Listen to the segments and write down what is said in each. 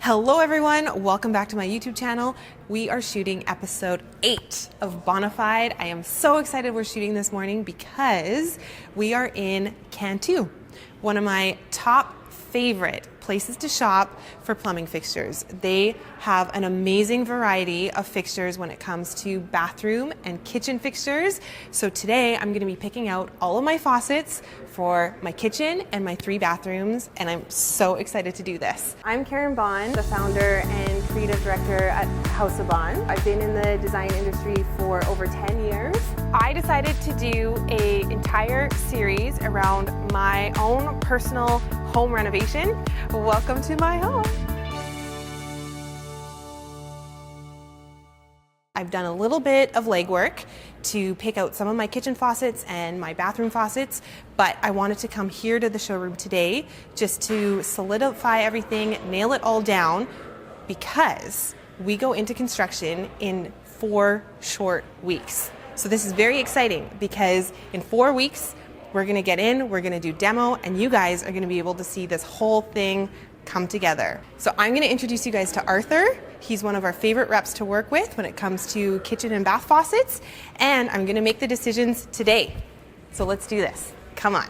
Hello everyone, welcome back to my YouTube channel. We are shooting episode 8 of Bohnafide. I am so excited we're shooting this morning because we are in Cantu, one of my top favorite places to shop for plumbing fixtures. They have an amazing variety of fixtures when it comes to bathroom and kitchen fixtures. So today I'm going to be picking out all of my faucets for my kitchen and my 3 bathrooms, and I'm so excited to do this. I'm Karin Bohn, the founder and creative director at House of Bohn. I've been in the design industry for over 10 years. I decided to do an entire series around my own personal home renovation. Welcome to my home. I've done a little bit of legwork to pick out some of my kitchen faucets and my bathroom faucets, but I wanted to come here to the showroom today just to solidify everything, nail it all down, because we go into construction in 4 short weeks. So this is very exciting because in 4 weeks, we're gonna get in, we're gonna do demo, and you guys are gonna be able to see this whole thing come together. So I'm gonna introduce you guys to Arthur. He's one of our favorite reps to work with when it comes to kitchen and bath faucets, and I'm gonna make the decisions today. So let's do this. Come on.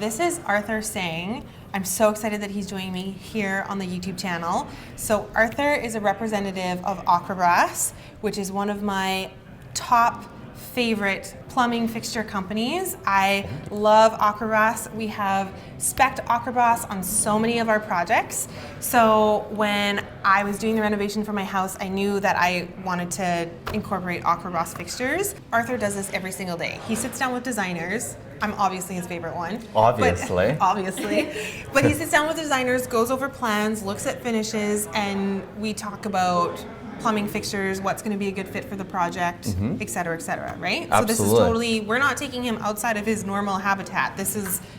This is Arthur saying, I'm so excited that he's joining me here on the YouTube channel. So Arthur is a representative of Aquabrass, which is one of my top favorite plumbing fixture companies. I love Aquabrass. We have spec'd Aquabrass on so many of our projects. So when I was doing the renovation for my house, I knew that I wanted to incorporate Aquabrass fixtures. Arthur does this every single day. He sits down with designers. I'm obviously his favorite one. Obviously. Obviously. But he sits down with designers, goes over plans, looks at finishes, and we talk about plumbing fixtures, what's going to be a good fit for the project, et cetera, right? Absolutely. So this is totally, we're not taking him outside of his normal habitat.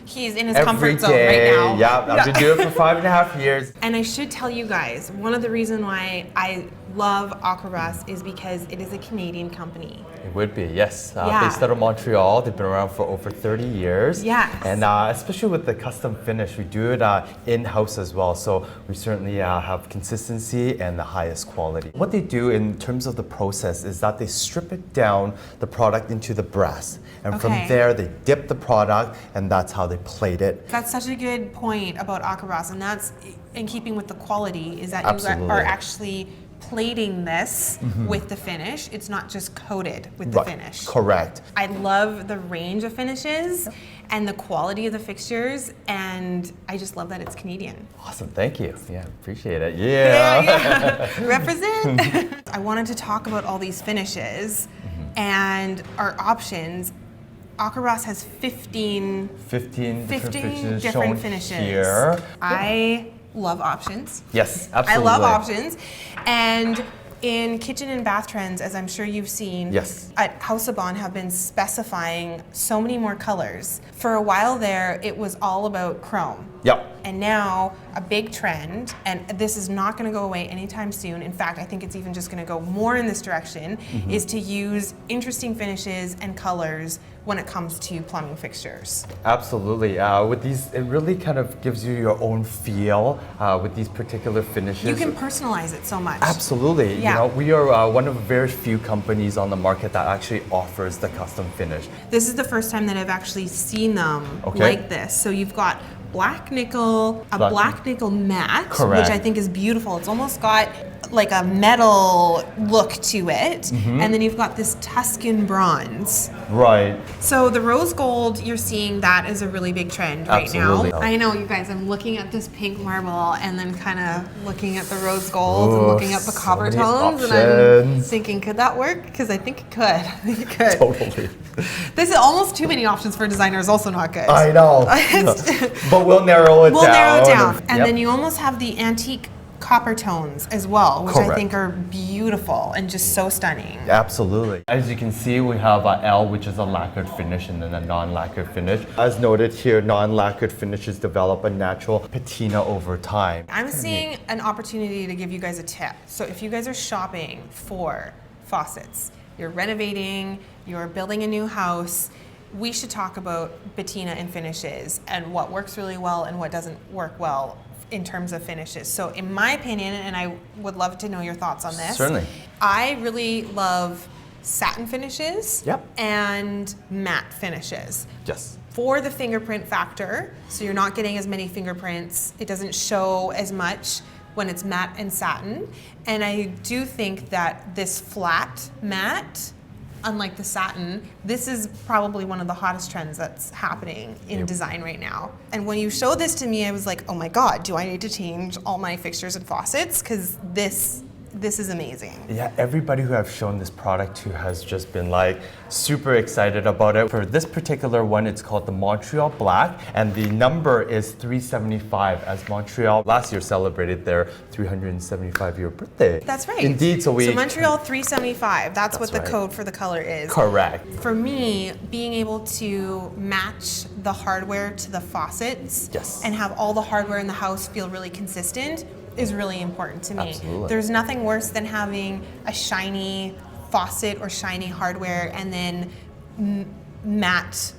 He's in his comfort zone right now. Yeah, I've been doing it for 5.5 years. And I should tell you guys, one of the reasons why I love Aquabrass is because it is a Canadian company. It would be, yes. Based out of Montreal. They've been around for over 30 years. Yes. And especially with the custom finish, we do it in-house as well. So we certainly have consistency and the highest quality. What they do in terms of the process is that they strip it down, the product into the brass. And from there, they dip the product, and that's how they plate it. That's such a good point about Aquabrass, and that's in keeping with the quality, is that Absolutely. you are actually plating this with the finish. It's not just coated with the finish. Correct. I love the range of finishes and the quality of the fixtures, and I just love that it's Canadian. Awesome, thank you. Yeah, appreciate it. Yeah. Represent. I wanted to talk about all these finishes and our options. Aquabrass has 15 different finishes. Here. I love options. Yes, absolutely. I love options. And in kitchen and bath trends, as I'm sure you've seen, yes, at House of Bohn have been specifying so many more colors. For a while there, it was all about chrome. Yep. And now a big trend, and this is not going to go away anytime soon. In fact, I think it's even just going to go more in this direction, is to use interesting finishes and colors when it comes to plumbing fixtures. Absolutely. With these, it really kind of gives you your own feel with these particular finishes. You can personalize it so much. Absolutely. Yeah. You know, we are one of very few companies on the market that actually offers the custom finish. This is the first time that I've actually seen them like this. So you've got black nickel, black nickel matte, Correct. which I think is beautiful. It's almost got like a metal look to it, and then you've got this Tuscan bronze. Right. So the rose gold, you're seeing that is a really big trend right Absolutely. now. I know, you guys, I'm looking at this pink marble and then kind of looking at the rose gold and looking at the so copper many tones, and I'm options. thinking, could that work? Because I think it could. I think it could. Totally. This is almost too many options for a designer is also not good. I know. But we'll narrow it down. We'll narrow it down. And Yep. then you almost have the antique copper tones as well, which I Correct. think are beautiful and just so stunning. Absolutely. As you can see, we have a L, which is a lacquered finish, and then a non-lacquered finish. As noted here, non-lacquered finishes develop a natural patina over time. I'm seeing an opportunity to give you guys a tip. So if you guys are shopping for faucets, you're renovating, you're building a new house, we should talk about patina and finishes and what works really well and what doesn't work well in terms of finishes. So in my opinion, and I would love to know your thoughts on this. Certainly. I really love satin finishes Yep. and matte finishes. Yes. For the fingerprint factor, so you're not getting as many fingerprints, it doesn't show as much when it's matte and satin. And I do think that this flat matte, unlike the satin, this is probably one of the hottest trends that's happening in design right now. And when you showed this to me, I was like, oh my God, do I need to change all my fixtures and faucets? Because this is amazing. Yeah, everybody who I've shown this product to has just been like super excited about it. For this particular one, it's called the Montreal Black, and the number is 375, as Montreal last year celebrated their 375-year birthday. That's right. Indeed, so Montreal 375, that's what the right. code for the color is. Correct. For me, being able to match the hardware to the faucets Yes. and have all the hardware in the house feel really consistent is really important to me. Absolutely. There's nothing worse than having a shiny faucet or shiny hardware and then matte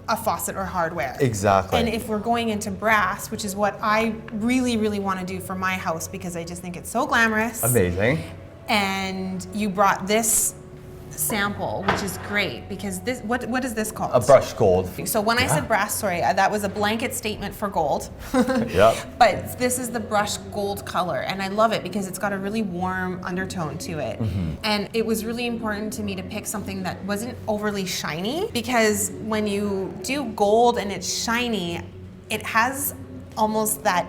a faucet or hardware. Exactly. And if we're going into brass, which is what I really, really want to do for my house because I just think it's so glamorous. Amazing. And you brought this sample, which is great because this, what is this called? A brushed gold. So when I said brass, sorry, that was a blanket statement for gold. Yep. But this is the brushed gold color, and I love it because it's got a really warm undertone to it. And it was really important to me to pick something that wasn't overly shiny because when you do gold and it's shiny, it has almost that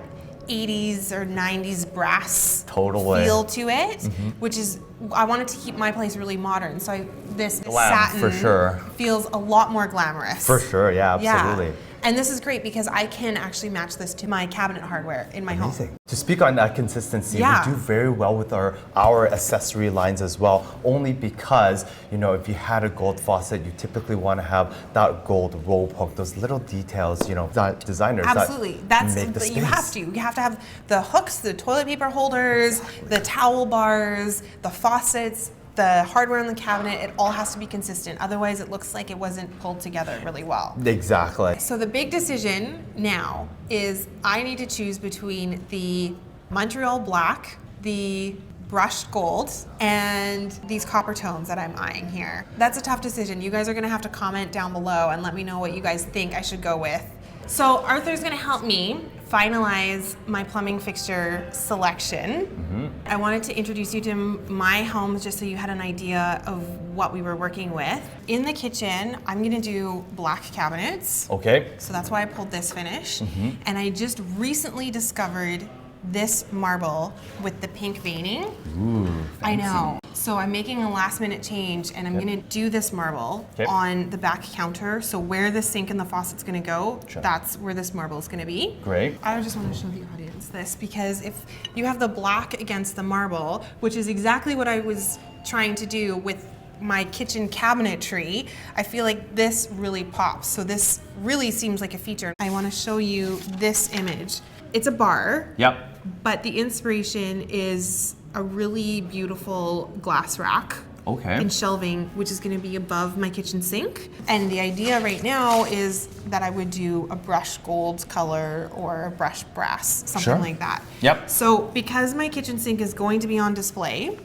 80s or 90s brass Totally. feel to it, which is, I wanted to keep my place really modern. So this Glam, satin for sure. feels a lot more glamorous. For sure, yeah, absolutely. Yeah. And this is great because I can actually match this to my cabinet hardware in my home. Amazing. To speak on that consistency, Yeah. we do very well with our accessory lines as well, only because, you know, if you had a gold faucet, you typically want to have that gold rope hook, those little details, you know, that designers Absolutely. that That's make the space. you have to. You have to have the hooks, the toilet paper holders, the towel bars, the faucets, the hardware in the cabinet. It all has to be consistent. Otherwise, it looks like it wasn't pulled together really well. Exactly. So the big decision now is I need to choose between the Montreal Black, the brushed gold, and these copper tones that I'm eyeing here. That's a tough decision. You guys are gonna have to comment down below and let me know what you guys think I should go with. So Arthur's gonna help me finalize my plumbing fixture selection. I wanted to introduce you to my home just so you had an idea of what we were working with. In the kitchen, I'm gonna do black cabinets. Okay. So that's why I pulled this finish. And I just recently discovered this marble with the pink veining. Ooh, I know. So I'm making a last minute change and I'm gonna do this marble on the back counter. So where the sink and the faucet's gonna go, that's where this marble is gonna be. Great. I just want to show the audience this because if you have the black against the marble, which is exactly what I was trying to do with my kitchen cabinetry, I feel like this really pops. So this really seems like a feature. I want to show you this image. It's a bar. Yep. But the inspiration is a really beautiful glass rack. Okay. And shelving, which is going to be above my kitchen sink. And the idea right now is that I would do a brushed gold color or a brushed brass, something like that. Yep. So because my kitchen sink is going to be on display,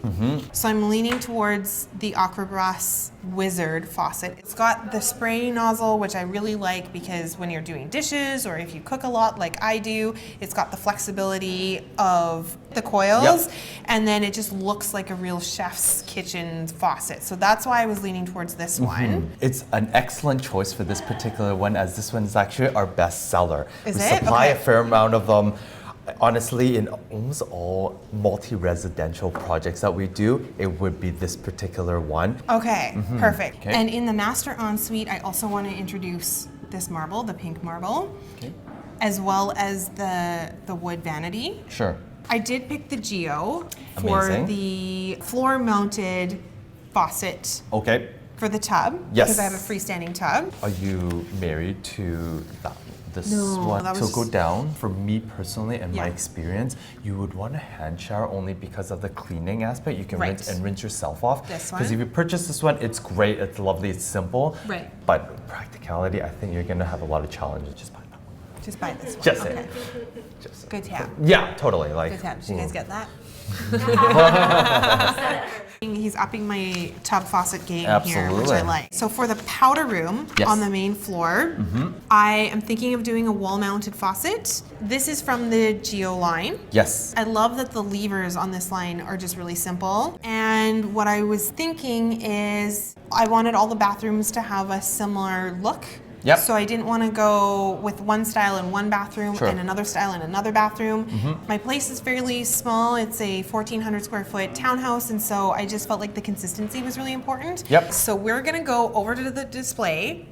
so I'm leaning towards the Aquabrass Wizard faucet. It's got the spray nozzle, which I really like because when you're doing dishes or if you cook a lot like I do, it's got the flexibility of the coils, Yep. and then it just looks like a real chef's kitchen faucet. So that's why I was leaning towards this one. It's an excellent choice for this particular one, as this one is actually our best seller. Is we it? supply Okay. a fair amount of them. Honestly, in almost all multi-residential projects that we do, it would be this particular one. Okay, perfect. Okay. And in the master ensuite, I also want to introduce this marble, the pink marble, Okay. as well as the wood vanity. Sure. I did pick the Geo for Amazing. the floor-mounted faucet Okay. for the tub, Yes. because I have a freestanding tub. Are you married to this No, one? that To was go just- down, for me personally and my Yeah. experience, you would want a hand shower only because of the cleaning aspect. You can Right. rinse yourself off. This Because one? if you purchase this one, it's great, it's lovely, it's simple. Right. But practicality, I think you're gonna have a lot of challenges. Just buy that one. Just buy this one. Just okay. saying. Just saying. Good tap. Yeah, totally. Like. Good tap. Did you guys ooh. get that? He's upping my tub faucet game here, which I Absolutely. like. So for the powder room Yes. on the main floor, I am thinking of doing a wall-mounted faucet. This is from the Geo line. Yes. I love that the levers on this line are just really simple. And what I was thinking is I wanted all the bathrooms to have a similar look. Yep. So I didn't want to go with one style in one bathroom Sure. and another style in another bathroom. My place is fairly small. It's a 1,400 square foot townhouse, and so I just felt like the consistency was really important. Yep. So we're gonna go over to the display.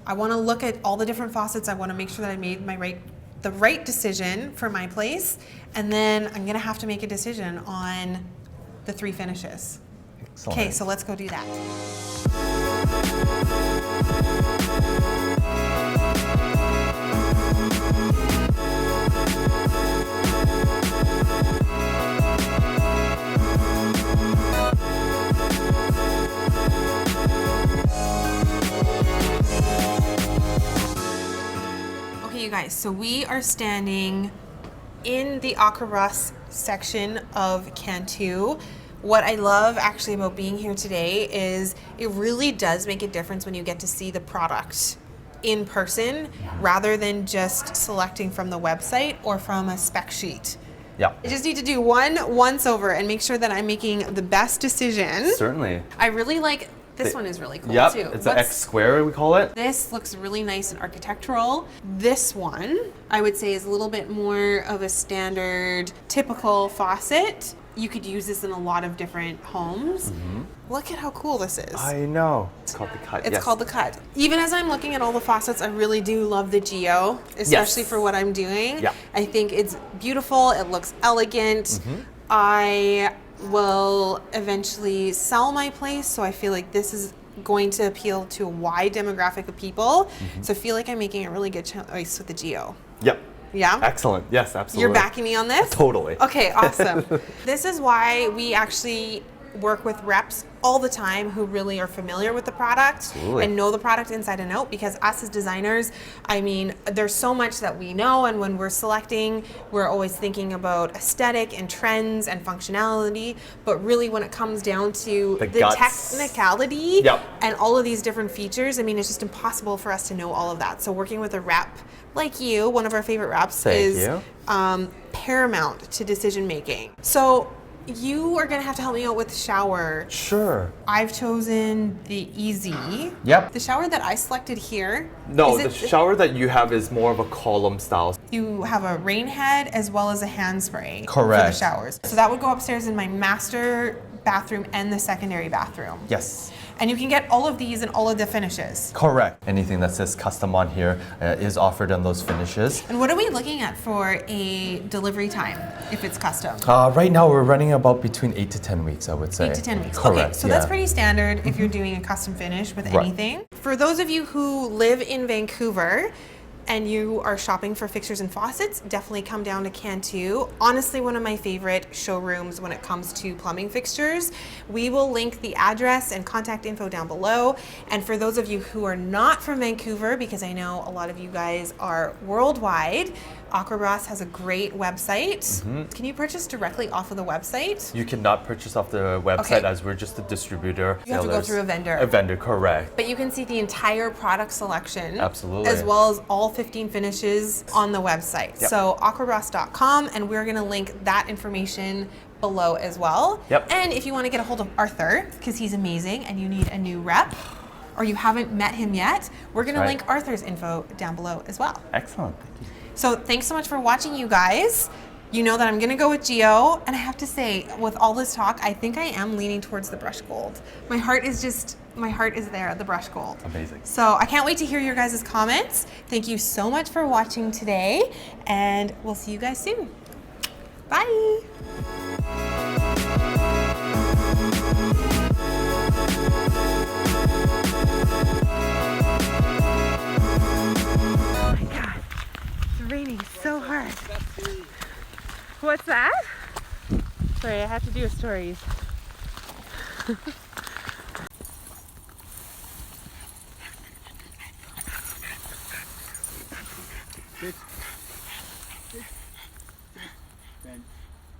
I want to look at all the different faucets. I want to make sure that I made the right decision for my place, and then I'm gonna have to make a decision on the 3 finishes. Excellent. Okay, so let's go do that. Okay, you guys, so we are standing in the Aquabrass section of Cantu. What I love actually about being here today is it really does make a difference when you get to see the product in person rather than just selecting from the website or from a spec sheet. Yeah. I just need to do one once over and make sure that I'm making the best decision. Certainly. I really like this one is really cool Yep. too. It's an X square, we call it. This looks really nice and architectural. This one, I would say, is a little bit more of a standard, typical faucet. You could use this in a lot of different homes. Look at how cool this is. I know. It's called the cut. It's yes. called the cut. Even as I'm looking at all the faucets, I really do love the Geo, especially Yes. for what I'm doing. Yeah. I think it's beautiful. It looks elegant. I will eventually sell my place, so I feel like this is going to appeal to a wide demographic of people. So I feel like I'm making a really good choice with the Geo. Yep. Yeah? Excellent. Yes, absolutely. You're backing me on this? Totally. Okay, awesome. This is why we actually work with reps all the time who really are familiar with the product Absolutely. and know the product inside and out, because us as designers, I mean, there's so much that we know, and when we're selecting, we're always thinking about aesthetic and trends and functionality, but really when it comes down to The the guts. technicality Yep. and all of these different features, I mean, it's just impossible for us to know all of that. So working with a rep like you, one of our favorite reps, Thank is you. paramount to decision making. So you are gonna have to help me out with the shower. Sure. I've chosen the Easy. Yep. The shower that I selected here. No, is the it- shower that you have is more of a column style. You have a rain head as well as a hand spray for the Correct. showers. So that would go upstairs in my master bathroom and the secondary bathroom. Yes. And you can get all of these in all of the finishes. Correct. Anything that says custom on here is offered on those finishes. And what are we looking at for a delivery time if it's custom? Right now, we're running about between 8 to 10 weeks, I would say. 8 to 10 weeks. Correct. Okay, so that's pretty standard if you're doing a custom finish with Right. anything. For those of you who live in Vancouver and you are shopping for fixtures and faucets, definitely come down to Cantu. Honestly, one of my favorite showrooms when it comes to plumbing fixtures. We will link the address and contact info down below. And for those of you who are not from Vancouver, because I know a lot of you guys are worldwide, Aquabrass has a great website. Can you purchase directly off of the website? You cannot purchase off the website Okay. as we're just a distributor. You have to go through a vendor. A vendor, correct. But you can see the entire product selection. Absolutely. As well as all 15 finishes on the website. Yep. So aquabrass.com, and we're going to link that information below as well. Yep. And if you want to get a hold of Arthur, because he's amazing and you need a new rep, or you haven't met him yet, we're going to Right. link Arthur's info down below as well. Excellent, thank you. So thanks so much for watching, you guys. You know that I'm gonna go with Geo, and I have to say, with all this talk, I think I am leaning towards the brush gold. My heart is there at the brush gold. Amazing. So I can't wait to hear your guys' comments. Thank you so much for watching today, and we'll see you guys soon. Bye. Oh my God, it's raining so hard. What's that? Sorry, I have to do a stories. Good.